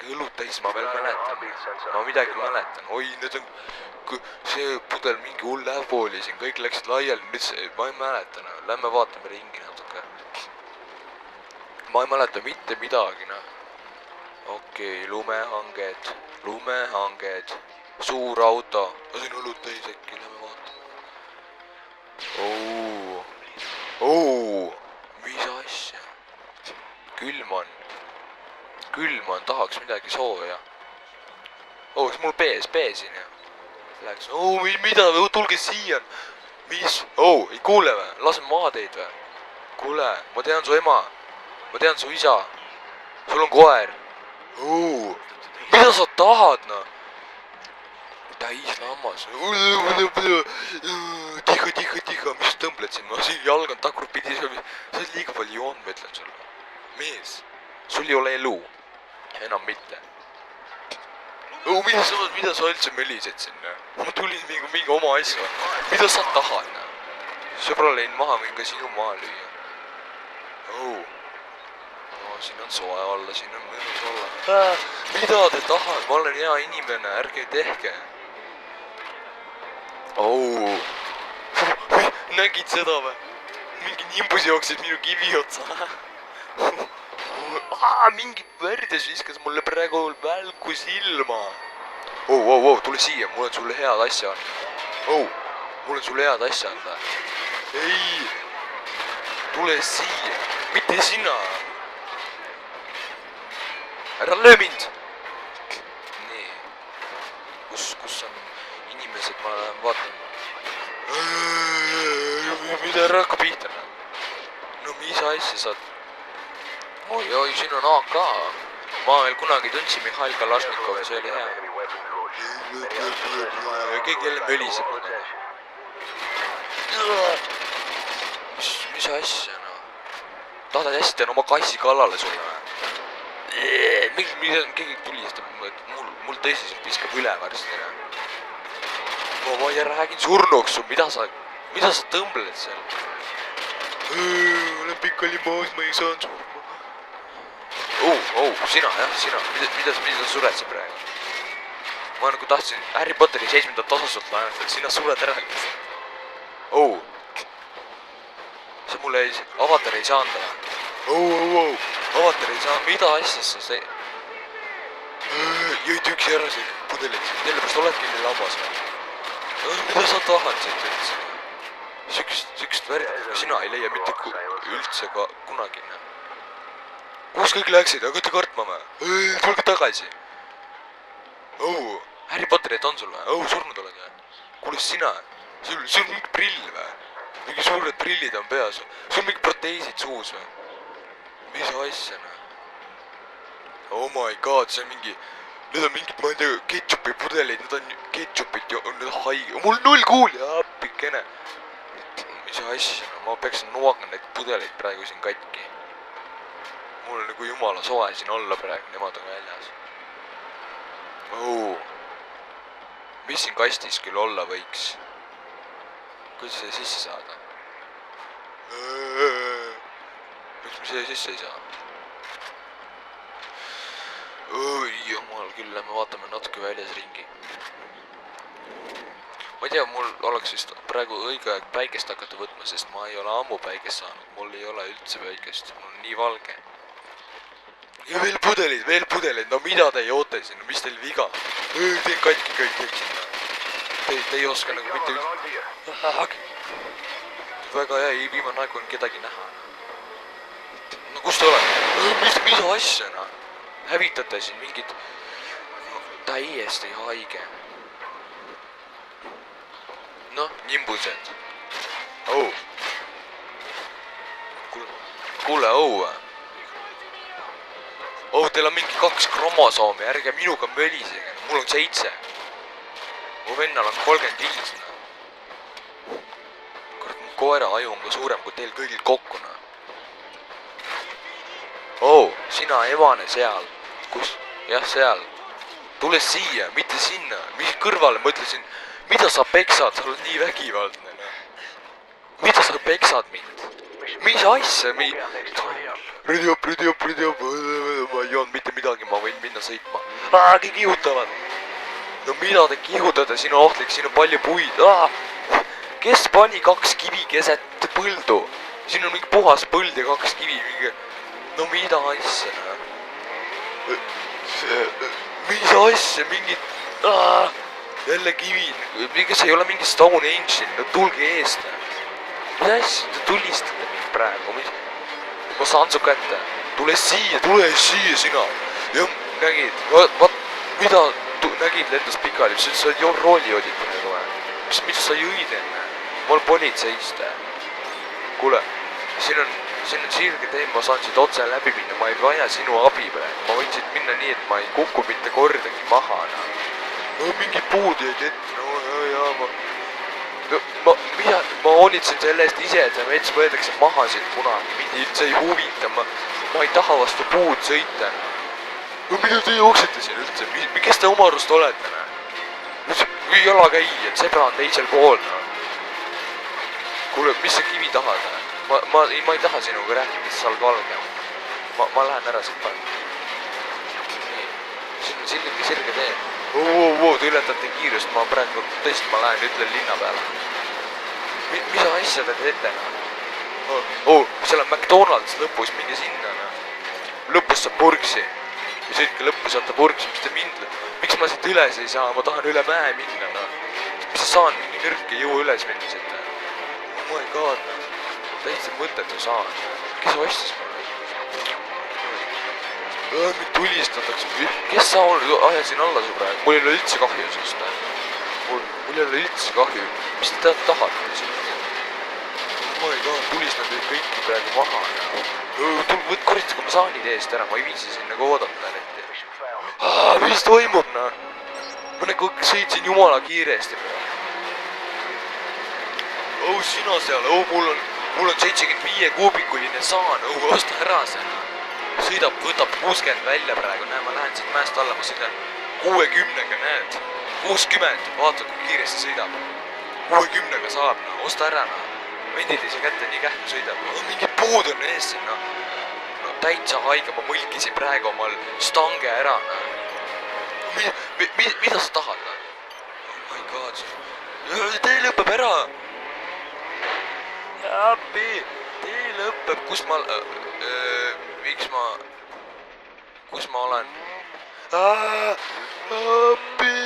õlut täis, ma veel mäletan. Ma midagi mäletan. Oi, need on... See pudel mingi hull häbu oli siin, kõik läksid laiali, nüüd see... Ma ei mäletan. Lähme vaatame ringi natuke. Ma ei mäleta mitte midagi, noh. Okei, lumehanged. Lumehanged. Suur auto. Ma siin õlut täis äkki, lähme vaatame. Mis asja? Külm on, tahaks midagi sooja. Kas mul pees siin ja? Läks, mida, tulge siia. Mis? Ei kuule või? Lase maha teid või? Kuule, ma tean su ema. Ma tean su isa. Sul on koer. Mida sa tahad, noh? Täis lammas. Tiha, mis tõmbled siin? Ma siin jalg on tagurpidi, sa oled liiga palju joonud, ma ütlen sulle. Mees, sul ei ole elu. Enam mitte. Mida sa üldse mölised siin? Ma tulin mingi oma asja. Mida sa tahad? Sõbra lõin maha, võin ka sinu maha lüüa. Siin on soe olla, siin on mõnus olla. Mida te tahad? Ma olen hea inimene, ärge tehke. Nägid seda või? Mingi nimbus jooksid minu kivi otsa. Mingi värdes viskas mulle praegu välku silma. Tule siia, mul on sulle head asja anda. Mul on sulle head asja anda. Ei, tule siia, mitte sina. Ära löö mind. Nii, kus on inimesed, ma vaatan. Mida rakka pihta? No mis asja saad? Oi, siin on AK. Ma veel kunagi tundsin Mihhail Kalašnikov, see oli hea. Keegi jälle möliseb. Mis asja, no? Tahtad hästi oma kassi kallale sulle või? Keegi tulistab, mul tõsiselt viskab üle varsti. Ma räägin surnuks su, mida sa tõmbled seal? Olen pikali maas, ma ei saanud surma. Sina. Mida sa sured siin praegu? Ma nagu tahtsin Harry Potteri 7. osa sult laenata, et sina sured ära. Sa mulle avatar ei saa anda. Avatar ei saa, mida asja sa see? Jõid üksi ära see pudelit, sellepärast oledki nii labas. Mida sa tahad siit üldse? Sükst värd, sina ei leia mitte üldse ka kunagi. Kus kõik läksid, aga te kartma või? Tulge tagasi. Harry Potterit on sul või? Surnud oled või? Kuule sina, sul on mingi prill või? Mingi suured prillid on peas. Sul on mingi proteesid suus või? Mis asja? Oh my god, see on mingi... Need on mingid, ma ei tea, ketšupi pudeleid, need on ketšupit ja need on haige. Mul 0 kuuli, appikene. Mis asja? Ma peaks noaga neid pudeleid praegu siin katki. Mul on nagu jumala soe siin olla praegu, nemad on väljas. Mis siin kastis küll olla võiks? Kuidas see sisse saada? Miks me siia sisse ei saa? Jumal küll, lähme vaatame natuke väljas ringi. Ma ei tea, mul oleks vist praegu õige aeg päikest hakata võtma, sest ma ei ole ammu päikest saanud. Mul ei ole üldse päikest, mul on nii valge. Ja veel pudelid, no mida te joote siin, no mis teil viga? Te katki kõik sinna. Te ei oska nagu mitte üldse. Väga hea, ei viimane aeg on kedagi näha. No kus te olete? Mis asja, no? Hävitate siin mingid... Täiesti haige. Noh, nimbused. Kuule, teil on mingi 2 kromosoomi, ärge minuga mölisege, mul on 7. Mu vennal on 35. Kurat, mu koera aju on ka suurem kui teil kõigil kokkuna. Sina emane seal. Kus? Jah, seal. Tule siia, mitte sinna. Mis kõrvale, ma ütlesin, mida sa peksad, sa oled nii vägivaldne. Mida sa peksad mind? Mis asja? ma ei joonud mitte midagi, ma võin minna sõitma. Kõik kihutavad. No mida te kihutate, siin on ohtlik, siin on palju puid. Kes pani 2 kivi keset põldu? Siin on mingi puhas põld ja 2 kivi, mingi... No mida asja, mis asja, mingid... Jälle kivid, kas ei ole mingi Stone Age'il, no tulge eest. Mis asja, te tulistate mind praegu, ma saan su kätte. Tule siia sina. Ja nägid, mida nägid lendas pikali, sa oled rooli jodid praegu. Mis sa jõid enne? Ma olen politseist. Kuule, siin on sirge tee, ma saan siit otse läbi minna, ma ei vaja sinu abi praegu. Ma võin siit minna nii, et ma ei kuku mitte kordagi maha. Mingi puud jäid ette, ma hoolitsen selle eest ise, et see mets võetakse maha siit kunagi, mind üldse ei huvita, ma ei taha vastu puud sõita. Mida te jooksete siin üldse, kes te oma arust olete? Jalakäijad, sebra on teisel pool. Kuule, mis sa kivi tahad? Ma ei taha sinuga rääkida, sa oled valge. Ma lähen ära siit praegu. Siin on sirge tee. Te ületate kiirust, ma praegu tõesti, ma lähen ütlen linna peale. Mis asja te teete? Seal on McDonald's lõpus, minge sinna. Lõpus saab purksi. Või sõitke lõpus saate purksi, mis te mind... Miks ma siit üles ei saa? Ma tahan üle mäe minna. Mis sa saan mingi nõrk ja jõu üles minna siit? Oh my god. Täitsa mõttetu saan. Kes ostis mulle? Mind tulistatakse. Kes sa ajad siin alla su praegu? Mul ei ole üldse kahju sest. Mul ei ole üldse kahju. Mis te tahate siin? Oh my god, tulistad teid kõiki praegu maha. Võt koristage oma saanid eest ära, ma ei viisi siin nagu oodata. Mis toimub? Ma nagu sõitsin jumala kiiresti. Sina seal, mul on 75 kuubikuline saan, osta ära see. Sõidab, võtab 60 välja praegu, näe, ma lähen siit mäest alla, ma sõidan 60-ga, näed. 60, vaata kui kiiresti sõidab. 60-ga saab, osta ära. Vendid ei saa kätte, nii kähku sõidab. Mingi puud on ees siin, täitsa haige, ma mõlkisin praegu omal stange ära. Mida sa tahad? Oh my god. Tee lõpeb ära. Appi, tee lõpeb, kus ma olen? Appi.